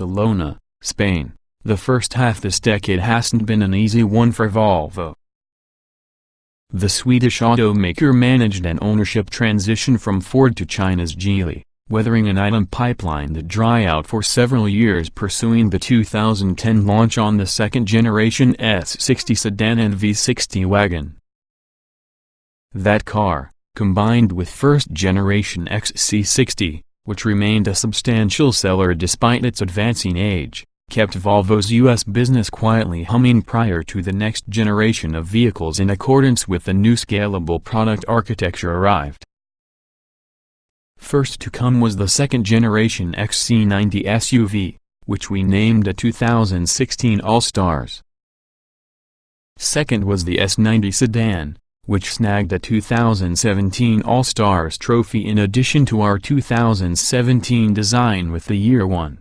Barcelona, Spain. The first half this decade hasn't been an easy one for Volvo. The Swedish automaker managed an ownership transition from Ford to China's Geely, weathering an item pipeline that dried out for several years, pursuing the 2010 launch on the second-generation S60 sedan and V60 wagon. That car, combined with first-generation XC60, which remained a substantial seller despite its advancing age, kept Volvo's U.S. business quietly humming prior to the next generation of vehicles in accordance with the new scalable product architecture arrived. First to come was the second-generation XC90 SUV, which we named a 2016 All-Stars. Second was the S90 sedan, which snagged a 2017 All-Stars trophy in addition to our 2017 design with the Year One.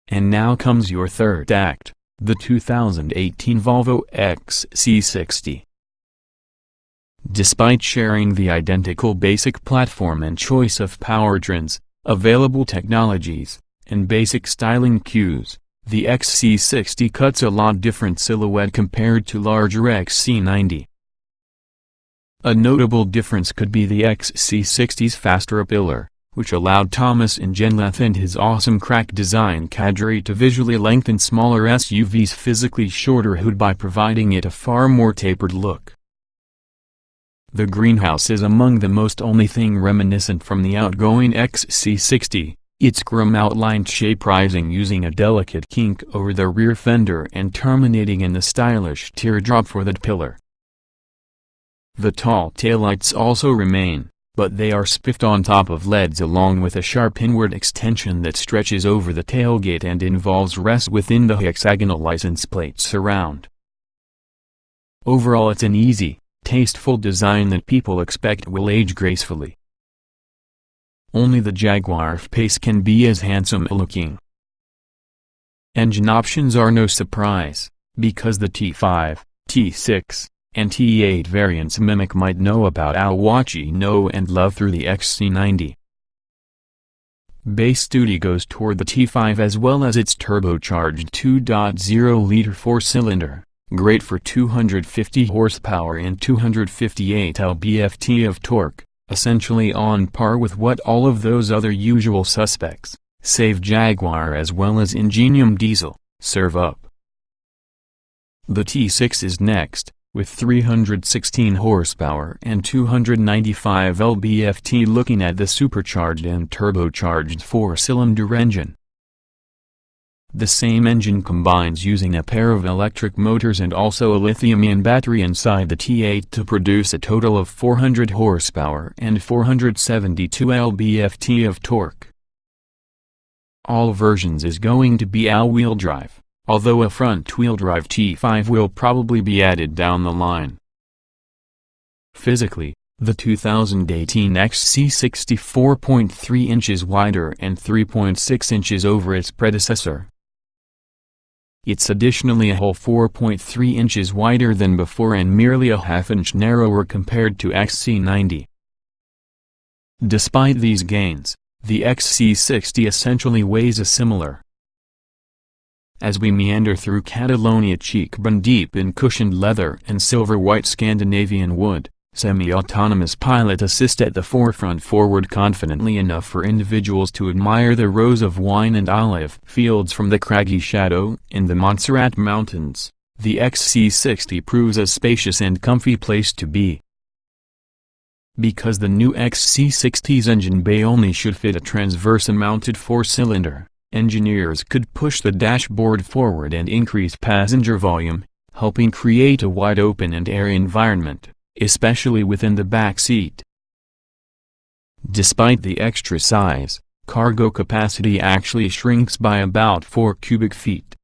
And now comes your third act, the 2018 Volvo XC60. Despite sharing the identical basic platform and choice of powertrains, available technologies, and basic styling cues, the XC60 cuts a lot different silhouette compared to larger XC90. A notable difference could be the XC60's faster pillar, which allowed Thomas Ingenlath and his awesome crack design cadre to visually lengthen smaller SUVs' physically shorter hood by providing it a far more tapered look. The greenhouse is among the most only thing reminiscent from the outgoing XC60, its chrome-outlined shape rising using a delicate kink over the rear fender and terminating in the stylish teardrop for the pillar. The tall taillights also remain, but they are spiffed on top of LEDs along with a sharp inward extension that stretches over the tailgate and involves rest within the hexagonal license plate surround. Overall, it's an easy, tasteful design that people expect will age gracefully. Only the Jaguar F-Pace can be as handsome looking. Engine options are no surprise, because the T5, T6, and T8 variants mimic might know about what you know and love through the XC90. Base duty goes toward the T5 as well as its turbocharged 2.0-liter four-cylinder, great for 250 horsepower and 258 lb-ft of torque, essentially on par with what all of those other usual suspects, save Jaguar as well as Ingenium Diesel, serve up. The T6 is next, with 316 horsepower and 295 lb-ft, looking at the supercharged and turbocharged four-cylinder engine. The same engine combines using a pair of electric motors and also a lithium-ion battery inside the T8 to produce a total of 400 horsepower and 472 lb-ft of torque. All versions is going to be all-wheel drive, although a front-wheel drive T5 will probably be added down the line. Physically, the 2018 XC60 4.3 inches wider and 3.6 inches over its predecessor. It's additionally a whole 4.3 inches wider than before and merely a half-inch narrower compared to XC90. Despite these gains, the XC60 essentially weighs a similar. As we meander through Catalonia cheek-bone deep in cushioned leather and silver-white Scandinavian wood, semi-autonomous pilot assist at the forefront forward confidently enough for individuals to admire the rows of wine and olive fields from the craggy shadow in the Montserrat Mountains, the XC60 proves a spacious and comfy place to be. Because the new XC60's engine bay only should fit a transverse-mounted four-cylinder, engineers could push the dashboard forward and increase passenger volume, helping create a wide-open and airy environment, especially within the back seat. Despite the extra size, cargo capacity actually shrinks by about 4 cubic feet.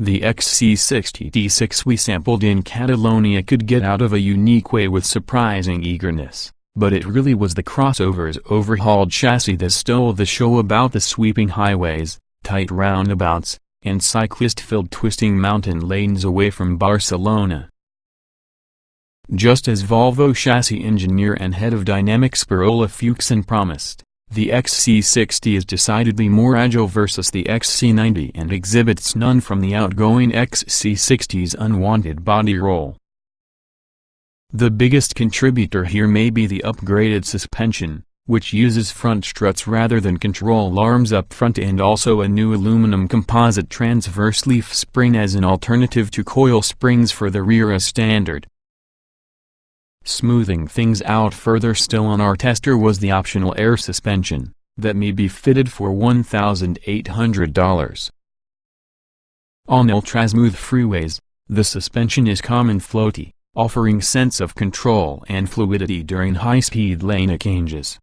The XC60 T6 we sampled in Catalonia could get out of a unique way with surprising eagerness, but it really was the crossover's overhauled chassis that stole the show about the sweeping highways, tight roundabouts, and cyclist-filled twisting mountain lanes away from Barcelona. Just as Volvo chassis engineer and head of dynamics Per-Olof Fuchsen promised, The XC60 is decidedly more agile versus the XC90 and exhibits none from the outgoing XC60's unwanted body roll. The biggest contributor here may be the upgraded suspension, which uses front struts rather than control arms up front, and also a new aluminum composite transverse leaf spring as an alternative to coil springs for the rear as standard. Smoothing things out further still on our tester was the optional air suspension, that may be fitted for $1,800. On ultra-smooth freeways, the suspension is common floaty, offering sense of control and fluidity during high-speed lane changes.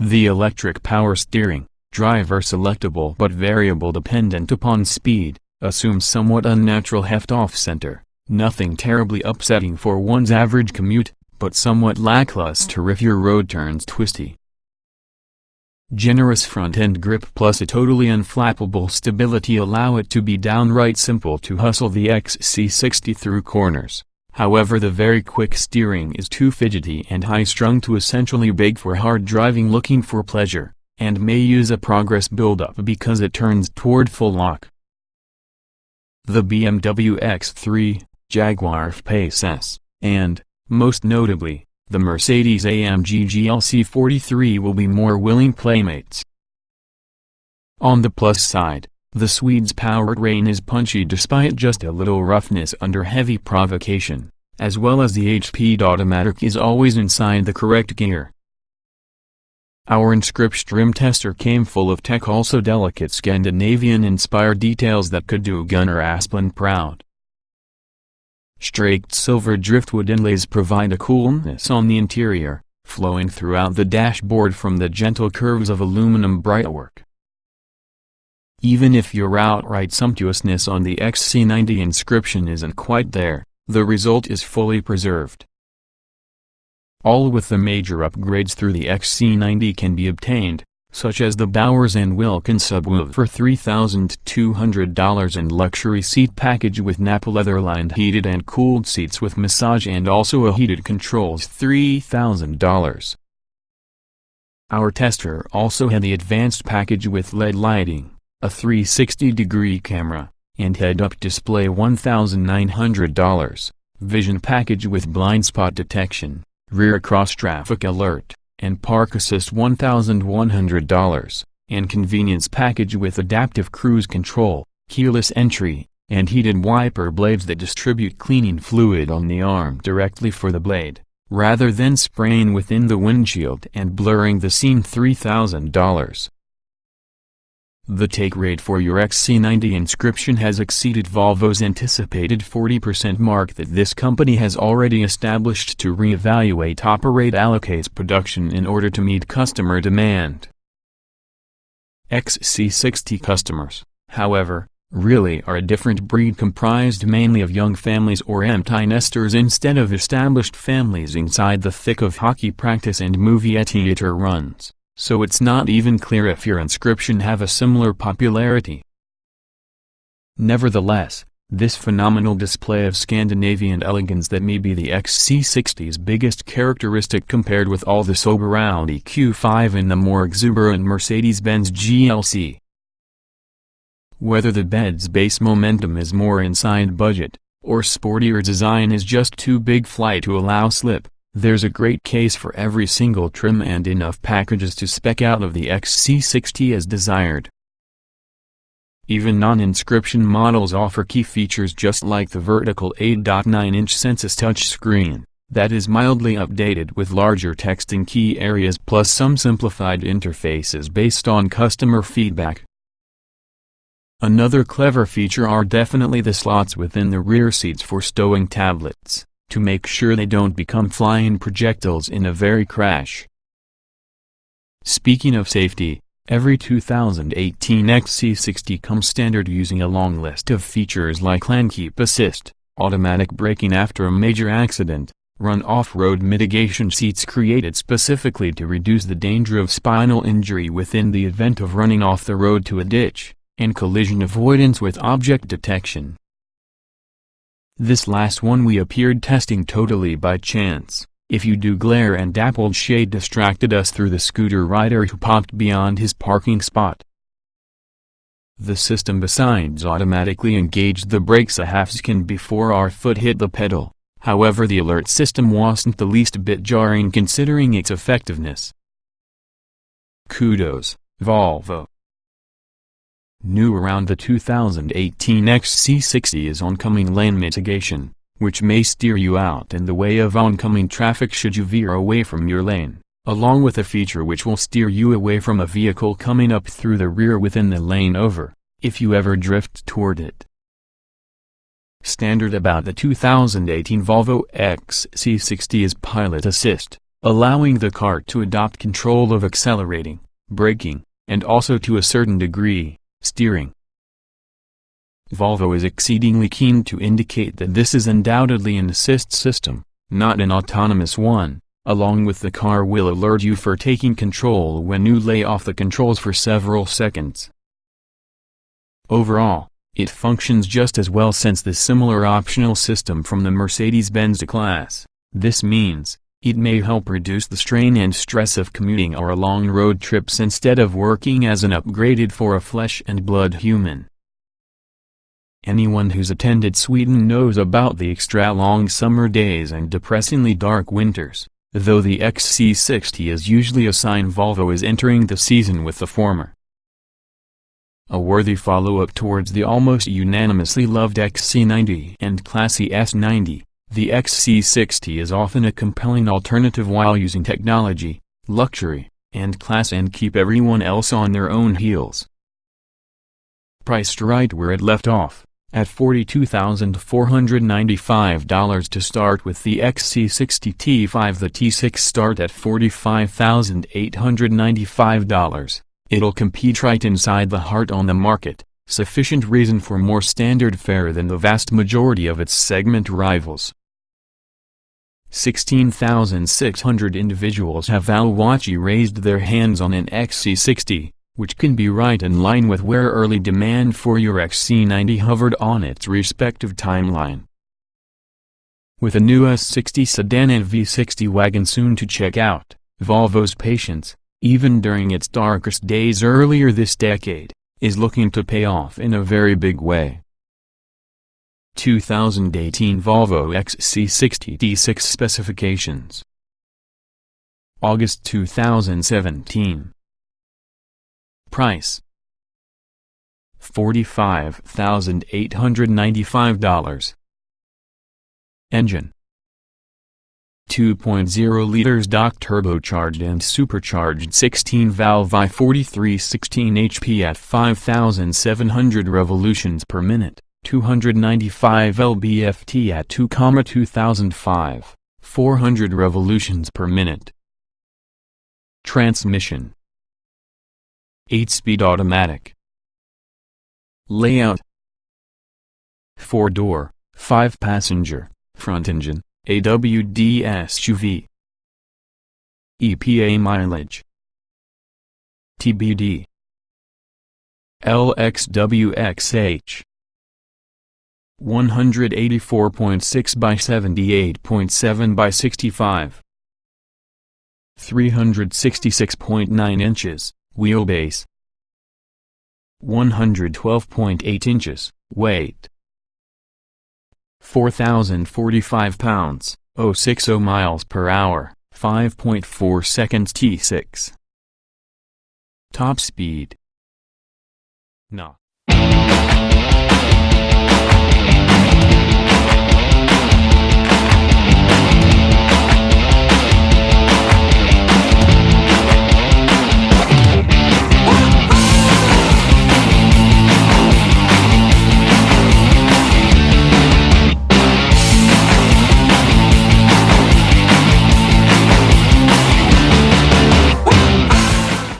The electric power steering, driver selectable but variable dependent upon speed, assumes somewhat unnatural heft off-center. Nothing terribly upsetting for one's average commute, but somewhat lackluster if your road turns twisty. Generous front-end grip plus a totally unflappable stability allow it to be downright simple to hustle the XC60 through corners. However, the very quick steering is too fidgety and high-strung to essentially beg for hard driving looking for pleasure, and may use a progress build-up because it turns toward full lock. The BMW X3, Jaguar F-Pace S, and, most notably, the Mercedes-AMG GLC 43 will be more willing playmates. On the plus side, the Swede's powertrain is punchy despite just a little roughness under heavy provocation, as well as the HP automatic is always inside the correct gear. Our Inscription trim tester came full of tech, also delicate Scandinavian-inspired details that could do Gunnar Asplund proud. Straked silver driftwood inlays provide a coolness on the interior, flowing throughout the dashboard from the gentle curves of aluminum brightwork. Even if your outright sumptuousness on the XC90 Inscription isn't quite there, the result is fully preserved. All with the major upgrades through the XC90 can be obtained, such as the Bowers & Wilkins subwoofer for $3,200 and luxury seat package with Napa leather-lined heated and cooled seats with massage and also a heated controls $3,000. Our tester also had the advanced package with LED lighting, a 360-degree camera, and head-up display $1,900, vision package with blind spot detection, rear cross-traffic alert, and park assist $1,100, and convenience package with adaptive cruise control, keyless entry, and heated wiper blades that distribute cleaning fluid on the arm directly for the blade, rather than spraying within the windshield and blurring the scene $3,000. The take rate for your XC90 Inscription has exceeded Volvo's anticipated 40% mark that this company has already established to reevaluate operate allocates production in order to meet customer demand. XC60 customers, however, really are a different breed comprised mainly of young families or empty nesters instead of established families inside the thick of hockey practice and movie theater runs. So it's not even clear if your Inscription have a similar popularity. Nevertheless, this phenomenal display of Scandinavian elegance that may be the XC60's biggest characteristic compared with all the sober Audi Q5 and the more exuberant Mercedes-Benz GLC. Whether the bed's base momentum is more inside budget, or sportier design is just too big flight to allow slip, there's a great case for every single trim and enough packages to spec out of the XC60 as desired. Even non-Inscription models offer key features just like the vertical 8.9-inch Sensus touchscreen, that is mildly updated with larger text in key areas plus some simplified interfaces based on customer feedback. Another clever feature are definitely the slots within the rear seats for stowing tablets, to make sure they don't become flying projectiles in a very crash. Speaking of safety, every 2018 XC60 comes standard using a long list of features like lane keep assist, automatic braking after a major accident, run off-road mitigation seats created specifically to reduce the danger of spinal injury within the event of running off the road to a ditch, and collision avoidance with object detection. This last one we appeared testing totally by chance, If you do, glare and dappled shade distracted us through the scooter rider who popped beyond his parking spot. The system besides automatically engaged the brakes a half second before our foot hit the pedal. However, the alert system wasn't the least bit jarring considering its effectiveness. Kudos, Volvo. New around the 2018 XC60 is oncoming lane mitigation, which may steer you out in the way of oncoming traffic should you veer away from your lane, along with a feature which will steer you away from a vehicle coming up through the rear within the lane over, if you ever drift toward it. Standard about the 2018 Volvo XC60 is Pilot Assist, allowing the car to adopt control of accelerating, braking, and also to a certain degree, steering. Volvo is exceedingly keen to indicate that this is undoubtedly an assist system, not an autonomous one, along with the car will alert you for taking control when you lay off the controls for several seconds. Overall, it functions just as well since the similar optional system from the Mercedes-Benz class. This means, it may help reduce the strain and stress of commuting or long road trips instead of working as an upgraded for a flesh and blood human. Anyone who's attended Sweden knows about the extra long summer days and depressingly dark winters, though the XC60 is usually a sign Volvo is entering the season with the former. A worthy follow-up towards the almost unanimously loved XC90 and classy S90, the XC60 is often a compelling alternative while using technology, luxury, and class and keep everyone else on their own heels. Priced right where it left off, at $42,495 to start with the XC60 T5. The T6 start at $45,895. It'll compete right inside the heart on the market, sufficient reason for more standard fare than the vast majority of its segment rivals. 16,600 individuals have alwachi raised their hands on an XC60, which can be right in line with where early demand for your XC90 hovered on its respective timeline. With a new S60 sedan and V60 wagon soon to check out, Volvo's patience, even during its darkest days earlier this decade, is looking to pay off in a very big way. 2018 Volvo XC60 T6 specifications. August 2017. Price: $45,895. Engine: 2.0 liters turbocharged and supercharged 16-valve I-43 16 HP at 5,700 revolutions per minute, 295 lb-ft at 2,2005, 400 revolutions per minute. Transmission: 8-speed automatic. Layout: 4-door, 5-passenger, front engine, AWD SUV. EPA mileage: TBD. LXWXH 184.6 by 78.7 by 65. 366.9 inches, wheelbase. 112.8 inches, weight. 4,045 pounds, 060 miles per hour, 5.4 seconds T6. Top speed: No.